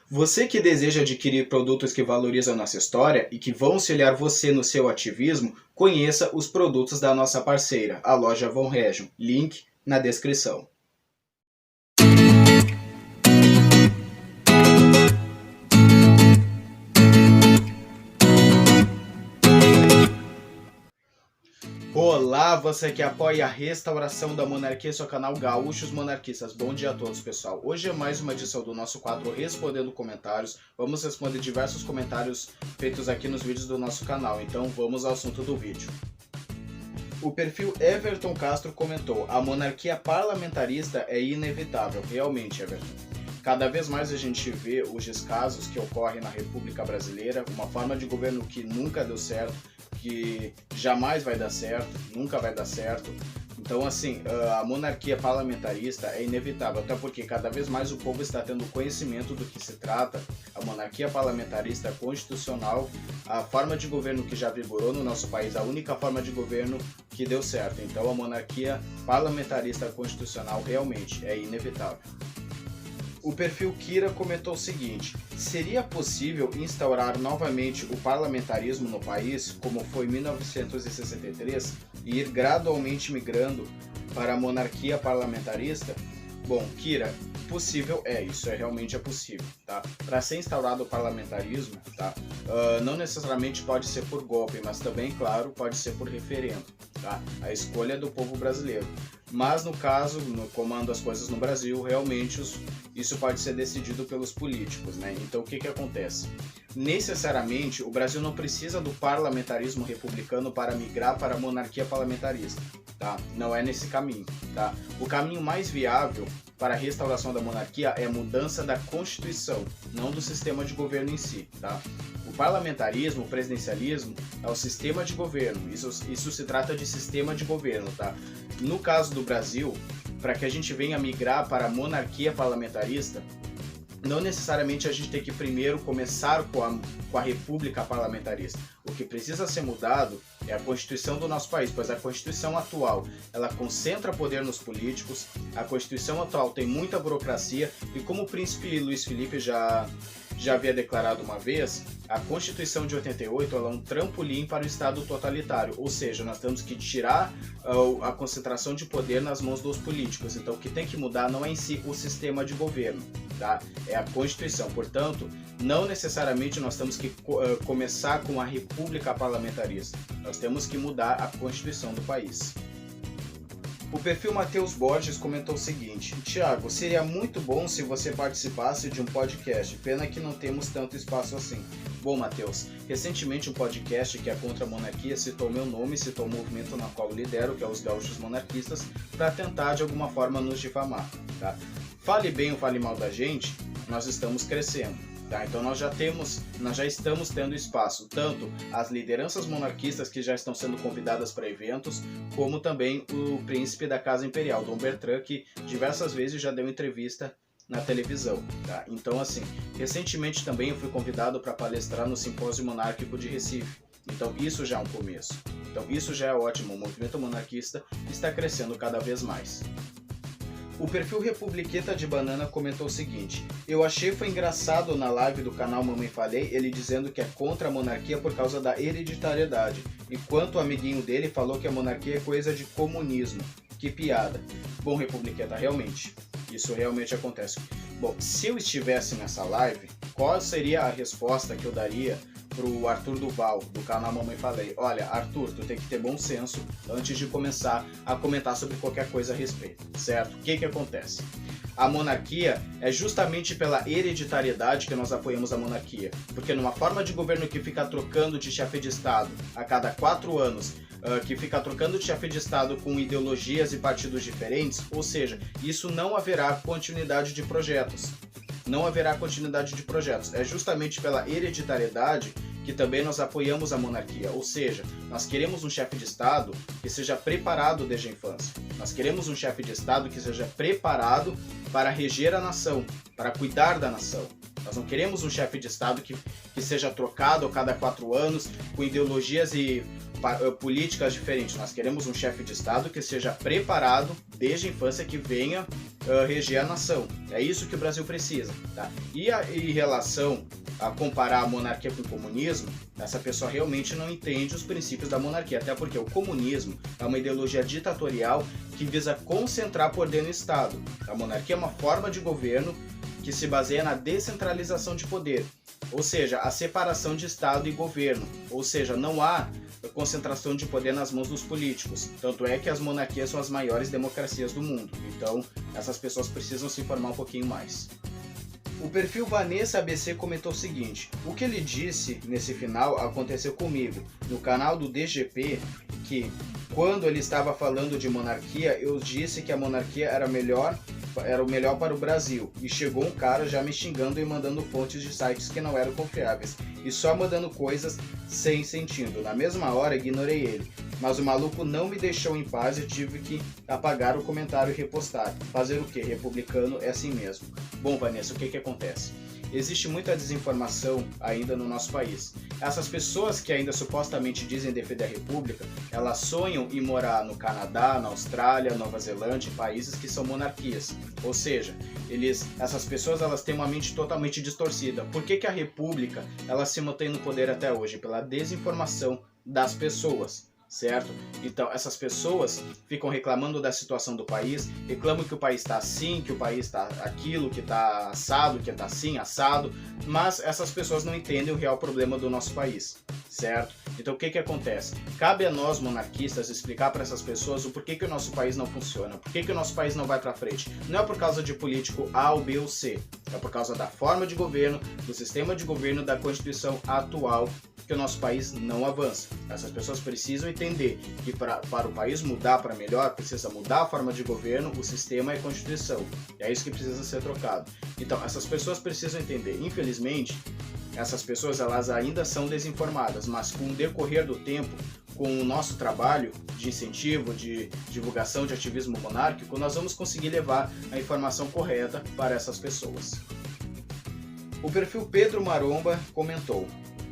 Você que deseja adquirir produtos que valorizam nossa história e que vão auxiliar você no seu ativismo, conheça os produtos da nossa parceira, a loja Von Region. Link na descrição. Olá, você que apoia a restauração da monarquia, seu canal Gaúchos Monarquistas. Bom dia a todos, pessoal. Hoje é mais uma edição do nosso quadro Respondendo Comentários. Vamos responder diversos comentários feitos aqui nos vídeos do nosso canal, então vamos ao assunto do vídeo. O perfil Everton Castro comentou: a monarquia parlamentarista é inevitável. Realmente, Everton. Cada vez mais a gente vê os descasos que ocorrem na República Brasileira, uma forma de governo que nunca deu certo, que jamais vai dar certo, nunca vai dar certo. Então, assim, a monarquia parlamentarista é inevitável, até porque cada vez mais o povo está tendo conhecimento do que se trata. A monarquia parlamentarista constitucional, a forma de governo que já vigorou no nosso país, a única forma de governo que deu certo. Então, a monarquia parlamentarista constitucional realmente é inevitável. O perfil Kira comentou o seguinte: seria possível instaurar novamente o parlamentarismo no país, como foi em 1963, e ir gradualmente migrando para a monarquia parlamentarista? Bom, Kira, possível isso realmente é possível, tá? Para ser instaurado o parlamentarismo, tá? Não necessariamente pode ser por golpe, mas também, claro, pode ser por referendo, tá? A escolha é do povo brasileiro. Mas no caso, no comando as coisas no Brasil, realmente isso pode ser decidido pelos políticos, né? Então o que acontece? Necessariamente o Brasil não precisa do parlamentarismo republicano para migrar para a monarquia parlamentarista, tá? Não é nesse caminho, tá? O caminho mais viável para a restauração da monarquia é a mudança da Constituição, não do sistema de governo em si, tá? O parlamentarismo, o presidencialismo é o sistema de governo, isso se trata de sistema de governo, tá? No caso do Brasil, para que a gente venha migrar para a monarquia parlamentarista, não necessariamente a gente tem que primeiro começar com a república parlamentarista. O que precisa ser mudado é a Constituição do nosso país, pois a Constituição atual, ela concentra poder nos políticos, a Constituição atual tem muita burocracia e, como o príncipe Luiz Felipe já havia declarado uma vez, a Constituição de 88 ela é um trampolim para o Estado totalitário, ou seja, nós temos que tirar a concentração de poder nas mãos dos políticos. Então o que tem que mudar não é em si o sistema de governo, tá? É a Constituição. Portanto, não necessariamente nós temos que começar com a república parlamentarista, nós temos que mudar a Constituição do país. O perfil Matheus Borges comentou o seguinte: Thiago, seria muito bom se você participasse de um podcast, pena que não temos tanto espaço assim. Bom, Matheus, recentemente um podcast que é contra a monarquia citou meu nome, citou o movimento na qual eu lidero, que é os Gaúchos Monarquistas, para tentar de alguma forma nos difamar, tá? Fale bem ou fale mal da gente, nós estamos crescendo. Tá, então nós já estamos tendo espaço, tanto as lideranças monarquistas que já estão sendo convidadas para eventos, como também o príncipe da Casa Imperial, Dom Bertrand, que diversas vezes já deu entrevista na televisão. Tá? Então, assim, recentemente também eu fui convidado para palestrar no Simpósio Monárquico de Recife. Então isso já é um começo. Então isso já é ótimo, o movimento monarquista está crescendo cada vez mais. O perfil Republiqueta de Banana comentou o seguinte: eu achei foi engraçado na live do canal Mamãe Falei, ele dizendo que é contra a monarquia por causa da hereditariedade, enquanto o amiguinho dele falou que a monarquia é coisa de comunismo. Que piada. Bom, Republiqueta, realmente, isso realmente acontece. Bom, se eu estivesse nessa live, qual seria a resposta que eu daria pro Arthur Duval, do canal Mamãe Falei? Olha, Arthur, tu tem que ter bom senso antes de começar a comentar sobre qualquer coisa a respeito, certo? O que acontece? A monarquia é justamente pela hereditariedade que nós apoiamos a monarquia, porque numa forma de governo que fica trocando de chefe de Estado a cada 4 anos, que fica trocando de chefe de Estado com ideologias e partidos diferentes, ou seja, isso não haverá continuidade de projetos. Não haverá continuidade de projetos. É justamente pela hereditariedade que também nós apoiamos a monarquia, ou seja, nós queremos um chefe de Estado que seja preparado desde a infância. Nós queremos um chefe de Estado que seja preparado para reger a nação, para cuidar da nação, Nós não queremos um chefe de Estado que seja trocado a cada 4 anos, com ideologias e políticas diferentes. Nós queremos um chefe de Estado que seja preparado desde a infância, que venha reger a nação. É isso que o Brasil precisa. Tá? E em relação a comparar a monarquia com o comunismo, essa pessoa realmente não entende os princípios da monarquia, até porque o comunismo é uma ideologia ditatorial que visa concentrar poder no Estado. A monarquia é uma forma de governo que se baseia na descentralização de poder, ou seja, a separação de Estado e governo, ou seja, não há concentração de poder nas mãos dos políticos. Tanto é que as monarquias são as maiores democracias do mundo. Então, essas pessoas precisam se informar um pouquinho mais. O perfil Vanessa ABC comentou o seguinte: o que ele disse nesse final aconteceu comigo, no canal do DGP, que quando ele estava falando de monarquia, eu disse que a monarquia era o melhor para o Brasil, e chegou um cara já me xingando e mandando fontes de sites que não eram confiáveis, e só mandando coisas sem sentido. Na mesma hora ignorei ele, mas o maluco não me deixou em paz e tive que apagar o comentário e repostar. Fazer o que? Republicano é assim mesmo. Bom, Vanessa, o que acontece? Existe muita desinformação ainda no nosso país. Essas pessoas que ainda supostamente dizem defender a República, elas sonham em morar no Canadá, na Austrália, Nova Zelândia, países que são monarquias. Ou seja, essas pessoas elas têm uma mente totalmente distorcida. Por que a República ela se mantém no poder até hoje? Pela desinformação das pessoas. Certo? Então essas pessoas ficam reclamando da situação do país, reclamam que o país está assim, que o país está aquilo, que está assado, que está assim, assado, mas essas pessoas não entendem o real problema do nosso país, certo? Então o que acontece? Cabe a nós monarquistas explicar para essas pessoas o porquê que o nosso país não funciona, porquê que o nosso país não vai para frente. Não é por causa de político A ou B ou C, é por causa da forma de governo, do sistema de governo, da Constituição atual, que o nosso país não avança. Essas pessoas precisam entender que para o país mudar para melhor, precisa mudar a forma de governo, o sistema e a Constituição. É isso que precisa ser trocado. Então, essas pessoas precisam entender. Infelizmente, essas pessoas elas ainda são desinformadas, mas com o decorrer do tempo, com o nosso trabalho de incentivo, de divulgação de ativismo monárquico, nós vamos conseguir levar a informação correta para essas pessoas. O perfil Pedro Maromba comentou: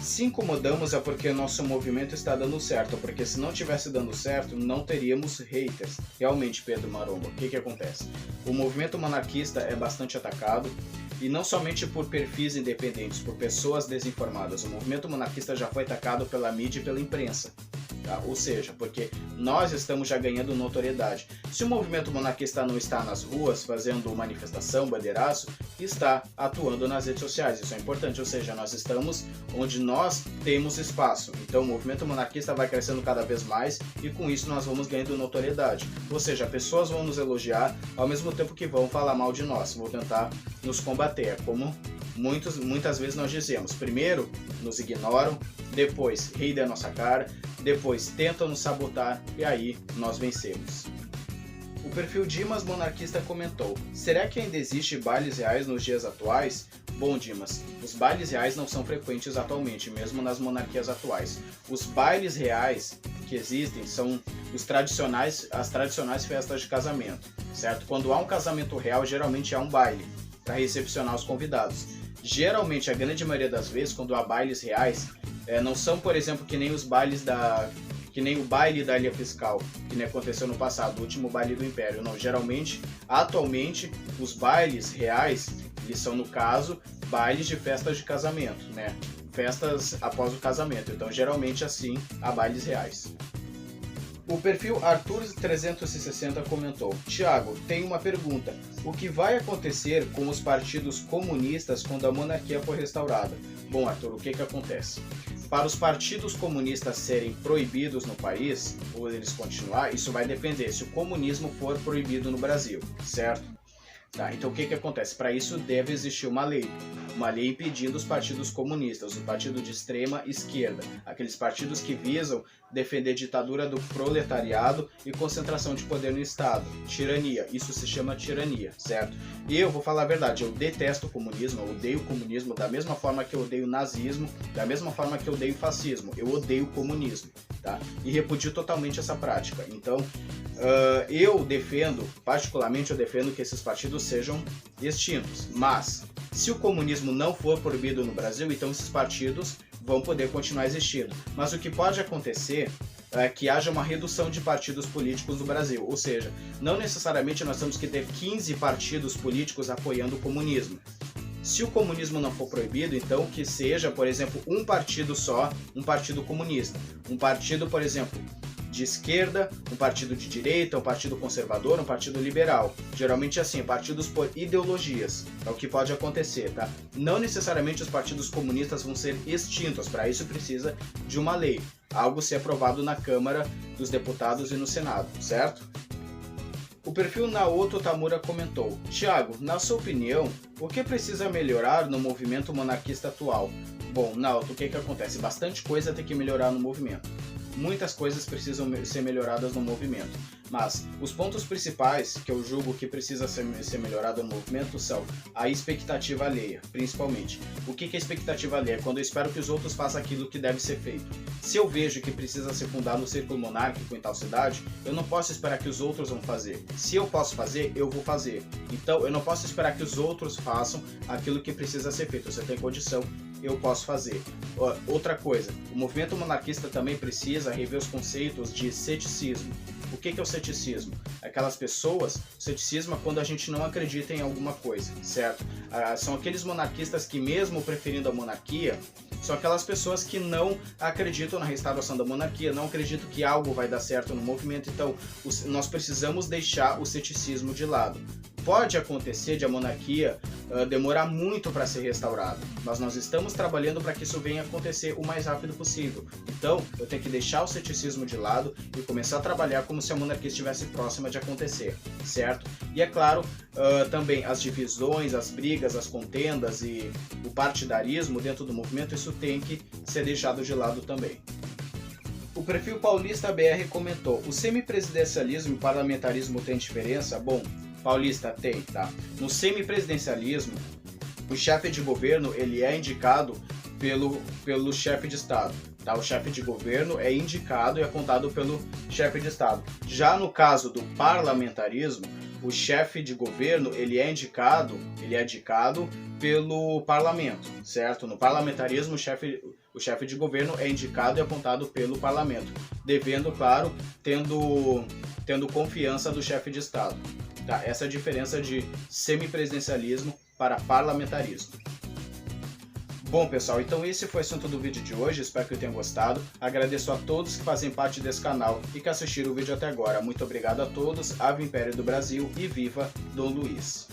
se incomodamos é porque nosso movimento está dando certo, porque se não tivesse dando certo, não teríamos haters. Realmente, Pedro Maromba, o que acontece? O movimento monarquista é bastante atacado, e não somente por perfis independentes, por pessoas desinformadas. O movimento monarquista já foi atacado pela mídia e pela imprensa. Tá? Ou seja, porque nós estamos já ganhando notoriedade. Se o movimento monarquista não está nas ruas fazendo manifestação, bandeiraço, está atuando nas redes sociais. Isso é importante, ou seja, nós estamos onde nós temos espaço. Então o movimento monarquista vai crescendo cada vez mais e com isso nós vamos ganhando notoriedade. Ou seja, pessoas vão nos elogiar ao mesmo tempo que vão falar mal de nós, vão tentar nos combater. É como muitas vezes nós dizemos: primeiro nos ignoram, depois riem da nossa cara, depois tentam nos sabotar e aí nós vencemos. O perfil Dimas Monarquista comentou: será que ainda existe bailes reais nos dias atuais? Bom, Dimas, os bailes reais não são frequentes atualmente, mesmo nas monarquias atuais. Os bailes reais que existem são as tradicionais festas de casamento, certo? Quando há um casamento real, geralmente há um baile para recepcionar os convidados. Geralmente, a grande maioria das vezes, quando há bailes reais, não são, por exemplo, que nem o baile da ilha fiscal, que nem aconteceu no passado, o último baile do Império. Não, geralmente, atualmente, os bailes reais, eles são, no caso, bailes de festas de casamento, né? Festas após o casamento. Então, geralmente, assim, há bailes reais. O perfil Arthur360 comentou: Thiago, tem uma pergunta. O que vai acontecer com os partidos comunistas quando a monarquia for restaurada? Bom, Arthur, o que acontece? Para os partidos comunistas serem proibidos no país, ou eles continuar, isso vai depender se o comunismo for proibido no Brasil, certo? Tá, então o que acontece? Para isso deve existir uma lei impedindo os partidos comunistas, o partido de extrema esquerda, aqueles partidos que visam defender a ditadura do proletariado e concentração de poder no Estado, tirania, isso se chama tirania, certo? E eu vou falar a verdade, eu detesto o comunismo, eu odeio o comunismo da mesma forma que eu odeio o nazismo, da mesma forma que eu odeio o fascismo, eu odeio o comunismo, tá? E repudio totalmente essa prática. Então, particularmente eu defendo que esses partidos sejam extintos, mas Se o comunismo não for proibido no Brasil, então esses partidos vão poder continuar existindo. Mas o que pode acontecer é que haja uma redução de partidos políticos no Brasil, ou seja, não necessariamente nós temos que ter 15 partidos políticos apoiando o comunismo. Se o comunismo não for proibido, então que seja, por exemplo, um partido só, um partido comunista. Um partido, por exemplo, de esquerda, um partido de direita, um partido conservador, um partido liberal. Geralmente assim, partidos por ideologias. É o que pode acontecer, tá? Não necessariamente os partidos comunistas vão ser extintos, para isso precisa de uma lei. Algo ser aprovado na Câmara dos Deputados e no Senado, certo? O perfil Naoto Tamura comentou: Thiago, na sua opinião, o que precisa melhorar no movimento monarquista atual? Bom, Naoto, o que acontece? Bastante coisa tem que melhorar no movimento. Muitas coisas precisam ser melhoradas no movimento, mas os pontos principais que eu julgo que precisa ser melhorado no movimento são a expectativa alheia, principalmente. O que é expectativa alheia? Quando eu espero que os outros façam aquilo que deve ser feito. Se eu vejo que precisa ser fundado um círculo monárquico em tal cidade, eu não posso esperar que os outros vão fazer. Se eu posso fazer, eu vou fazer. Então, eu não posso esperar que os outros façam aquilo que precisa ser feito. Você tem condição, eu posso fazer. Outra coisa, o movimento monarquista também precisa rever os conceitos de ceticismo. O que é o ceticismo? Aquelas pessoas, o ceticismo é quando a gente não acredita em alguma coisa, certo? São aqueles monarquistas que, mesmo preferindo a monarquia, são aquelas pessoas que não acreditam na restauração da monarquia, não acreditam que algo vai dar certo no movimento, então nós precisamos deixar o ceticismo de lado. Pode acontecer de a monarquia demorar muito para ser restaurada, mas nós estamos trabalhando para que isso venha acontecer o mais rápido possível. Então, eu tenho que deixar o ceticismo de lado e começar a trabalhar como se a monarquia estivesse próxima de acontecer, certo? E é claro, também as divisões, as brigas, as contendas e o partidarismo dentro do movimento, isso tem que ser deixado de lado também. O perfil Paulista BR comentou: o semipresidencialismo e o parlamentarismo tem diferença? Bom, Paulista, tem, tá? No semipresidencialismo, o chefe de governo ele é indicado pelo chefe de Estado, tá? O chefe de governo é indicado e apontado pelo chefe de Estado. Já no caso do parlamentarismo, o chefe de governo ele é indicado pelo parlamento, certo? No parlamentarismo, o chefe de governo é indicado e apontado pelo parlamento, devendo, claro, tendo confiança do chefe de Estado. Tá? Essa é a diferença de semipresidencialismo para parlamentarismo. Bom, pessoal, então esse foi o assunto do vídeo de hoje, espero que tenham gostado. Agradeço a todos que fazem parte desse canal e que assistiram o vídeo até agora. Muito obrigado a todos, Ave Império do Brasil e viva Dom Luiz!